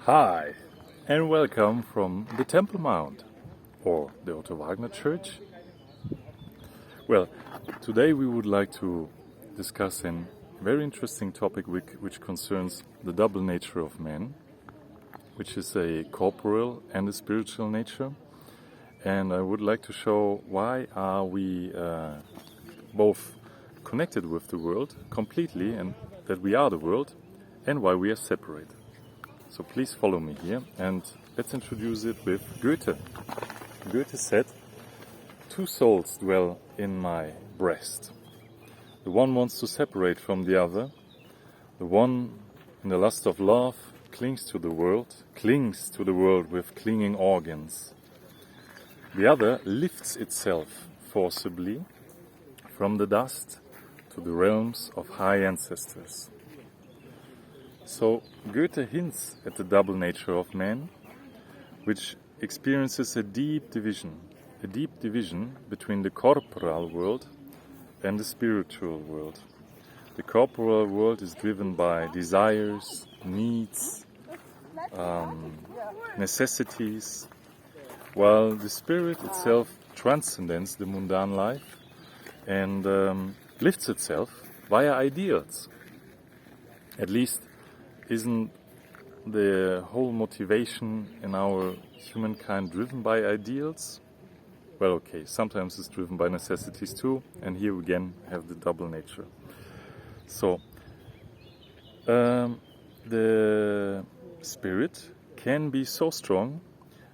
Hi, and welcome from the Temple Mount, or the Otto Wagner Church. Well, today we would like to discuss a very interesting topic which concerns the double nature of man, which is a corporeal and a spiritual nature. And I would like to show why are we both connected with the world completely, and that we are the world, and why we are separate. So please follow me here, and let's introduce it with Goethe. Goethe said, "Two souls dwell in my breast. The one wants to separate from the other. The one, in the lust of love, clings to the world with clinging organs. The other lifts itself forcibly from the dust to the realms of high ancestors." So Goethe hints at the double nature of man, which experiences a deep division between the corporal world and the spiritual world. The corporal world is driven by desires, needs, necessities, while the spirit itself transcends the mundane life and lifts itself via ideals. At least isn't the whole motivation in our humankind driven by ideals? Well, okay, sometimes it's driven by necessities too, and here we again have the double nature. So, the spirit can be so strong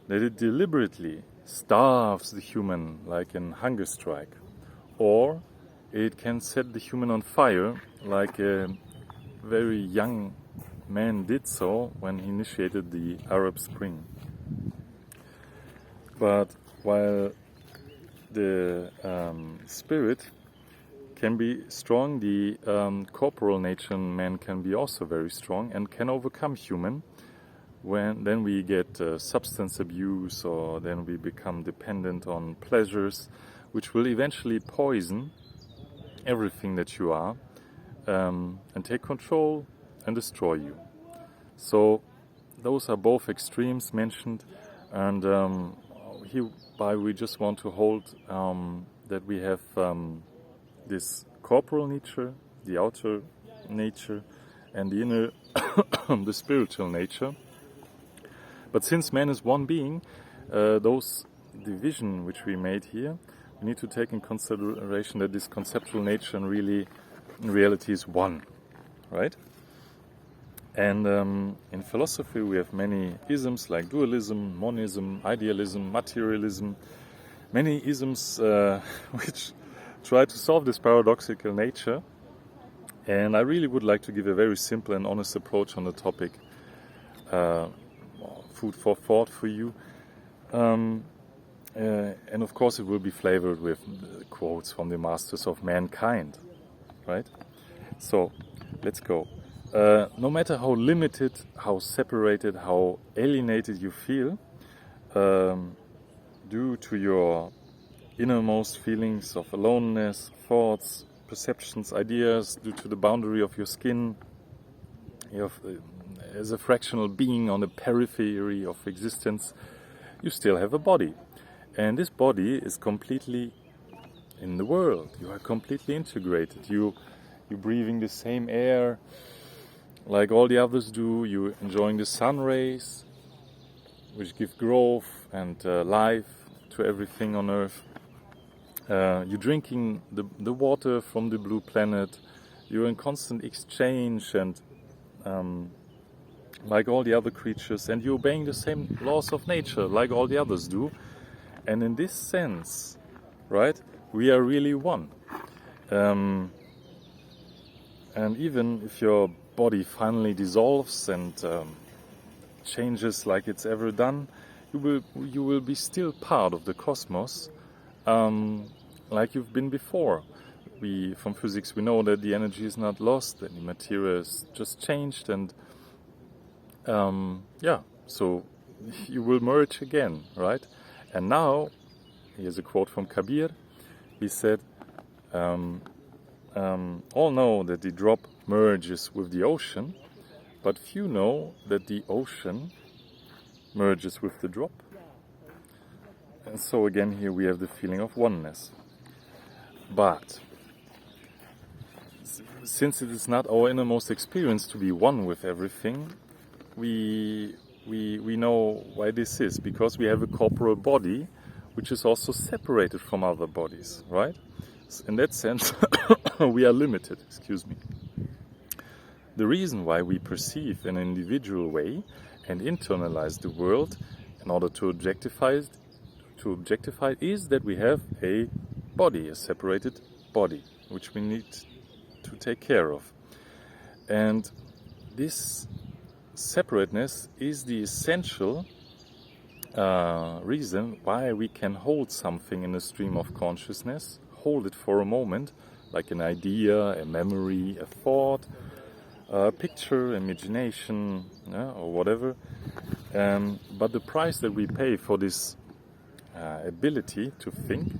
that it deliberately starves the human like a hunger strike, or it can set the human on fire like a very young man did so when he initiated the Arab Spring. But while the spirit can be strong, the corporal nature in man can be also very strong and can overcome human. Then we get substance abuse, or then we become dependent on pleasures, which will eventually poison everything that you are and take control and destroy you. So those are both extremes mentioned, and hereby we just want to hold that we have this corporal nature, the outer nature, and the inner, the spiritual nature. But since man is one being, those division which we made here, we need to take in consideration that this conceptual nature in reality is one, right? And in philosophy we have many isms like dualism, monism, idealism, materialism, many isms which try to solve this paradoxical nature. And I really would like to give a very simple and honest approach on the topic, food for thought for you. And of course it will be flavored with quotes from the masters of mankind, right? So let's go. No matter how limited, how separated, how alienated you feel, due to your innermost feelings of aloneness, thoughts, perceptions, ideas, due to the boundary of your skin, as a fractional being on the periphery of existence, you still have a body. And this body is completely in the world. You are completely integrated. You're breathing the same air like all the others do. You're enjoying the sun rays, which give growth and life to everything on earth. You're drinking the water from the blue planet. You're in constant exchange and like all the other creatures, and you're obeying the same laws of nature like all the others do. And in this sense, right, we are really one. And even if your body finally dissolves and changes like it's ever done, you will be still part of the cosmos, like you've been before. From physics we know that the energy is not lost, that the material is just changed, and so you will merge again, right? And now, here's a quote from Kabir. He said, all know that the drop merges with the ocean, but few know that the ocean merges with the drop. And so again here we have the feeling of oneness. But since it is not our innermost experience to be one with everything, we know why this is, because we have a corporal body which is also separated from other bodies, right? In that sense, we are limited, excuse me. The reason why we perceive in an individual way and internalize the world in order to objectify it is that we have a body, a separated body, which we need to take care of. And this separateness is the essential reason why we can hold something in a stream of consciousness, hold it for a moment, like an idea, a memory, a thought, a picture, imagination, or whatever. But the price that we pay for this ability to think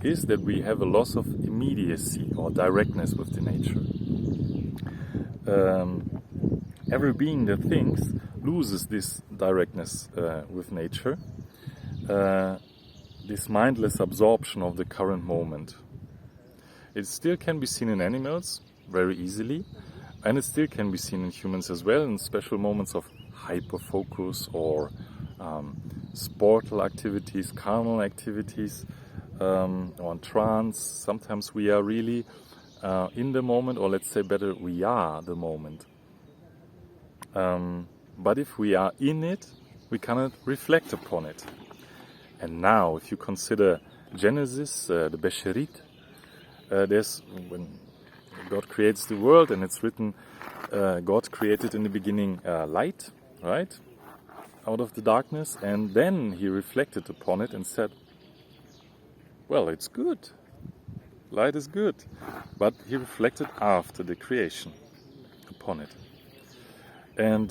is that we have a loss of immediacy or directness with the nature. Every being that thinks loses this directness with nature, this mindless absorption of the current moment. It still can be seen in animals very easily, and it still can be seen in humans as well in special moments of hyperfocus or sportal activities, carnal activities, or trance. Sometimes we are really in the moment, or let's say better, we are the moment. But if we are in it, we cannot reflect upon it. And now, if you consider Genesis, the Besherit, there's when God creates the world, and it's written, God created in the beginning light, right, out of the darkness, and then He reflected upon it and said, well, it's good. Light is good. But He reflected after the creation upon it. And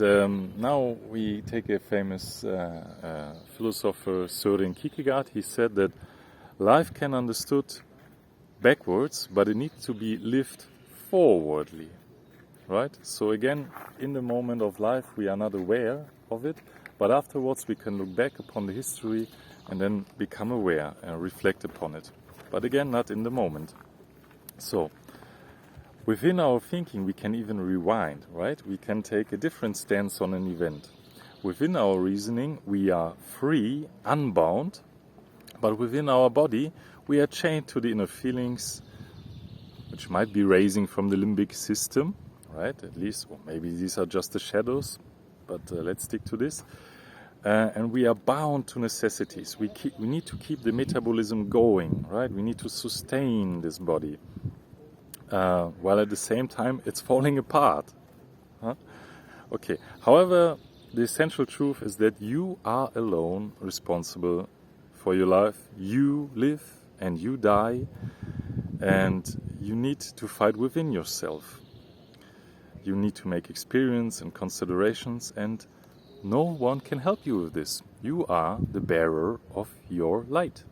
now we take a famous philosopher, Søren Kierkegaard. He said that life can be understood backwards, but it needs to be lived forwardly, right? So again, in the moment of life, we are not aware of it, but afterwards we can look back upon the history and then become aware and reflect upon it. But again, not in the moment. So, within our thinking, we can even rewind, right? We can take a different stance on an event. Within our reasoning, we are free, unbound, but within our body, we are chained to the inner feelings, which might be raising from the limbic system, right? At least, or maybe these are just the shadows, but let's stick to this. And we are bound to necessities. We need to keep the metabolism going, right? We need to sustain this body. While at the same time it's falling apart. Okay. However, the essential truth is that you are alone responsible for your life. You live and you die, and you need to fight within yourself. You need to make experience and considerations, and no one can help you with this. You are the bearer of your light.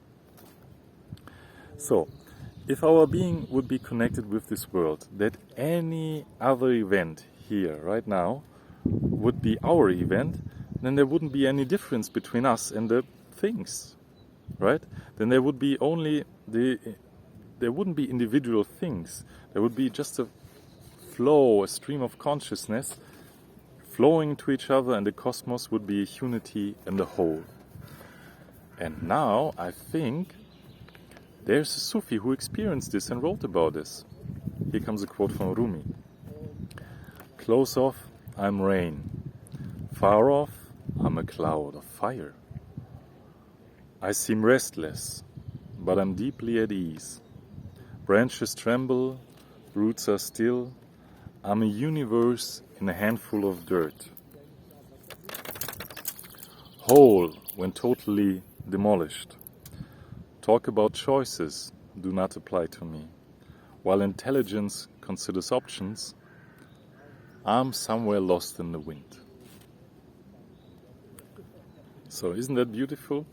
So, if our being would be connected with this world, that any other event here, right now, would be our event, then there wouldn't be any difference between us and the things, right? Then there would be there wouldn't be individual things. There would be just a flow, a stream of consciousness flowing into each other, and the cosmos would be a unity and a whole. And now, I think, there's a Sufi who experienced this and wrote about this. Here comes a quote from Rumi. Close off, I'm rain. Far off, I'm a cloud of fire. I seem restless, but I'm deeply at ease. Branches tremble, roots are still. I'm a universe in a handful of dirt. Whole when totally demolished. Talk about choices do not apply to me. While intelligence considers options, I'm somewhere lost in the wind. So isn't that beautiful?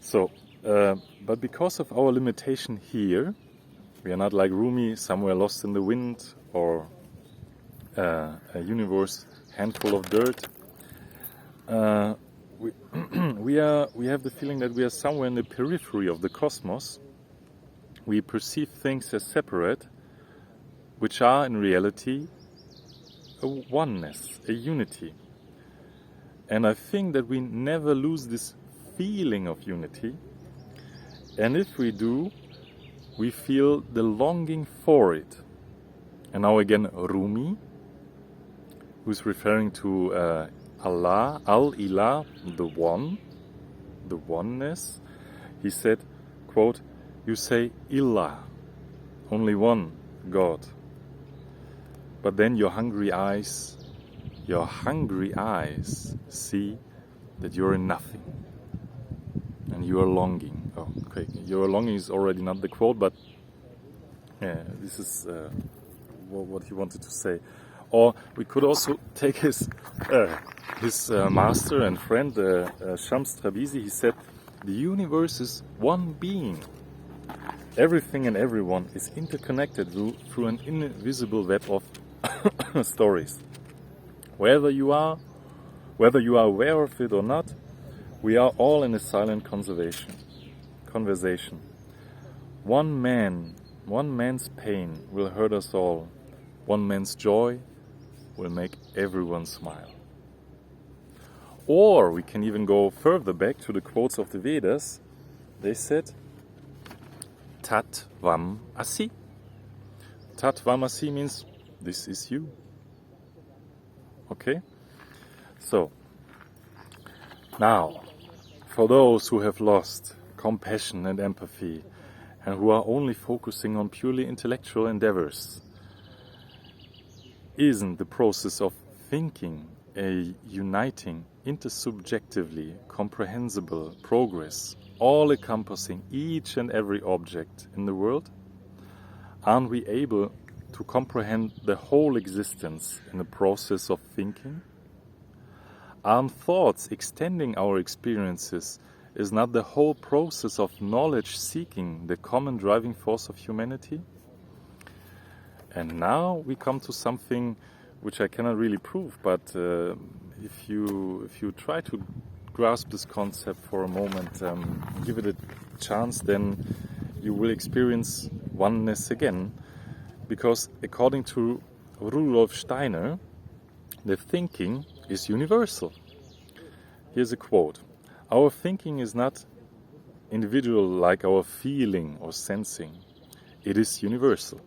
So, but because of our limitation here, we are not like Rumi, somewhere lost in the wind, or a universe handful of dirt. We have the feeling that we are somewhere in the periphery of the cosmos. We perceive things as separate, which are in reality a oneness, a unity. And I think that we never lose this feeling of unity. And if we do, we feel the longing for it. And now again, Rumi, who's referring to Allah, Al-Ilah, the One, the oneness. He said, quote, "You say Ilah, only one God. But then your hungry eyes see that you're in nothing. And you are longing." Oh, okay, "you are longing" is already not the quote, but this is what he wanted to say. Or we could also take his master and friend, Shams Trabizi. He said, "The universe is one being. Everything and everyone is interconnected through an invisible web of stories. Whether you are aware of it or not, we are all in a silent conversation. One man's pain will hurt us all. One man's joy will make everyone smile." Or we can even go further back to the quotes of the Vedas. They said, "Tat Tvam Asi." Tat Tvam Asi means this is you. Okay? So, now, for those who have lost compassion and empathy and who are only focusing on purely intellectual endeavors, isn't the process of thinking a uniting, intersubjectively comprehensible progress, all encompassing each and every object in the world? Aren't we able to comprehend the whole existence in the process of thinking? Aren't thoughts extending our experiences? Is not the whole process of knowledge seeking the common driving force of humanity? And now we come to something which I cannot really prove, but if you try to grasp this concept for a moment, give it a chance, then you will experience oneness again. Because according to Rudolf Steiner, the thinking is universal. Here's a quote: "Our thinking is not individual like our feeling or sensing. It is universal.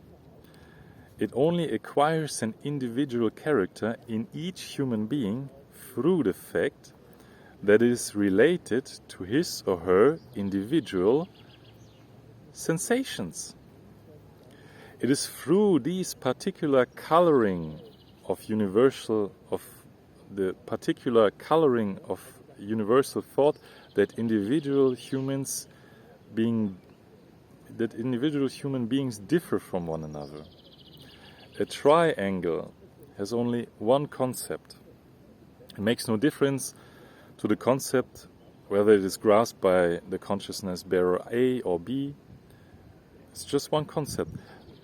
It only acquires an individual character in each human being through the fact that it is related to his or her individual sensations. It is through these particular coloring of universal thought that individual human beings differ from one another. A triangle has only one concept. It makes no difference to the concept whether it is grasped by the consciousness bearer A or B. It's just one concept.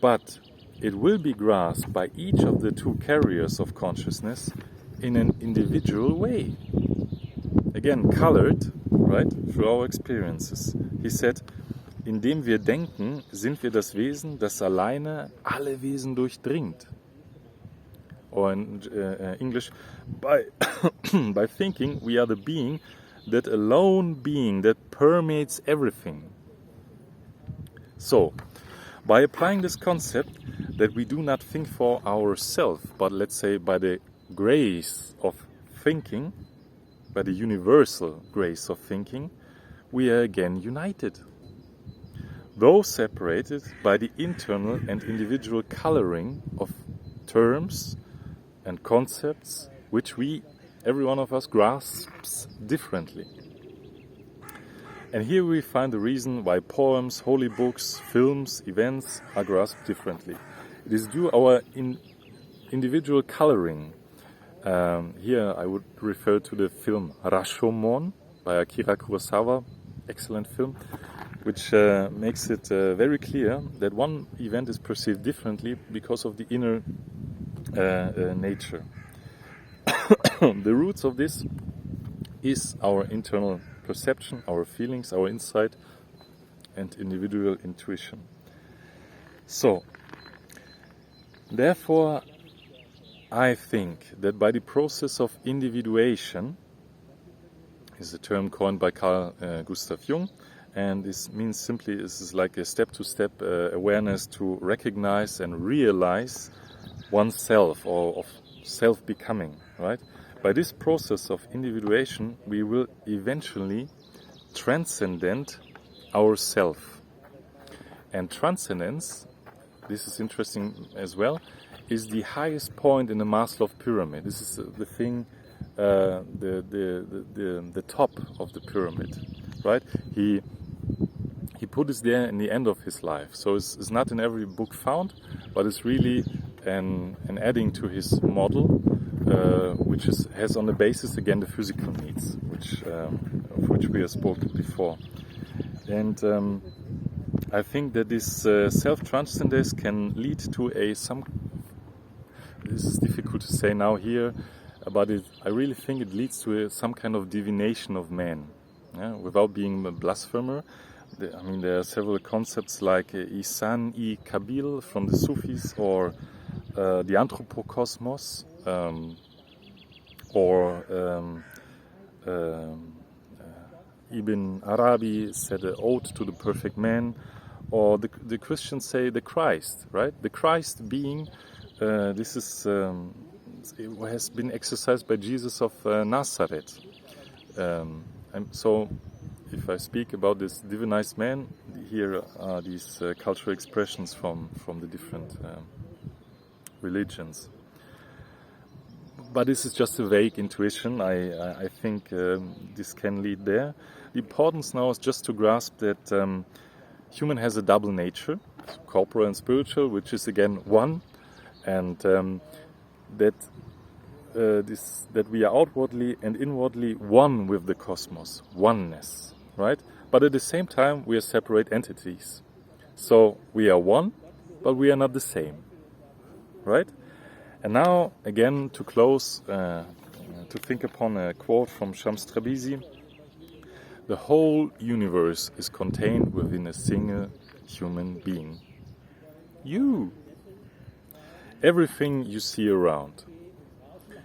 But it will be grasped by each of the two carriers of consciousness in an individual way. Again, colored, right, through our experiences." He said, "Indem wir denken, sind wir das Wesen, das alleine alle Wesen durchdringt." Or in English, by thinking, we are the being that permeates everything. So, by applying this concept that we do not think for ourselves, but let's say by the grace of thinking, by the universal grace of thinking, we are again united. Though separated by the internal and individual coloring of terms and concepts which every one of us grasps differently. And here we find the reason why poems, holy books, films, events are grasped differently. It is due our individual coloring. Here I would refer to the film Rashomon by Akira Kurosawa, excellent film, which makes it very clear that one event is perceived differently because of the inner nature. The roots of this is our internal perception, our feelings, our insight, and individual intuition. So, therefore, I think that by the process of individuation, is a term coined by Carl Gustav Jung, and this means simply this is like a step-to-step awareness to recognize and realize oneself or of self-becoming, right? By this process of individuation, we will eventually transcend ourself. And transcendence, this is interesting as well, is the highest point in the Maslow pyramid. This is the thing, the top of the pyramid, right? He put this there in the end of his life. So it's not in every book found, but it's really an adding to his model, which has on the basis again the physical needs, of which we have spoken before. And I think that this self-transcendence can lead to this is difficult to say now here, but I really think it leads to some kind of divination of man, without being a blasphemer. There are several concepts like Ihsan-i-Kabil from the Sufis, or the Anthropokosmos, or Ibn Arabi said an ode to the perfect man, or the Christians say the Christ, right? The Christ being, this is it has been exercised by Jesus of Nazareth. So, if I speak about this divinized man, here are these cultural expressions from the different religions. But this is just a vague intuition. I think this can lead there. The importance now is just to grasp that human has a double nature, corporal and spiritual, which is again one, and that we are outwardly and inwardly one with the cosmos, oneness, right? But at the same time, we are separate entities. So we are one, but we are not the same, right? And now, again, to close, to think upon a quote from Shams Trabisi: the whole universe is contained within a single human being. You. Everything you see around,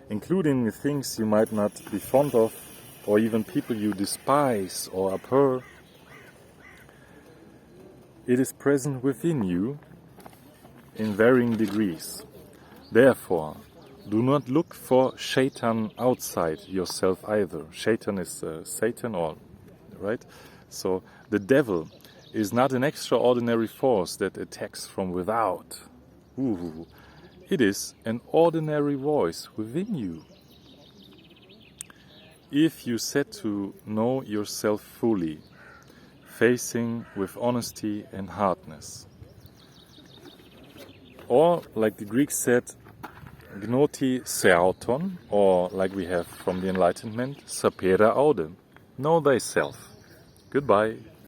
including the things you might not be fond of, or even people you despise or abhor, it is present within you in varying degrees. Therefore, do not look for Shaitan outside yourself either. Shaitan is Satan, right? So the devil is not an extraordinary force that attacks from without. It is an ordinary voice within you. If you set to know yourself fully, facing with honesty and hardness. Or, like the Greeks said, gnoti seauton, or like we have from the Enlightenment, sapere aude. Know thyself. Goodbye.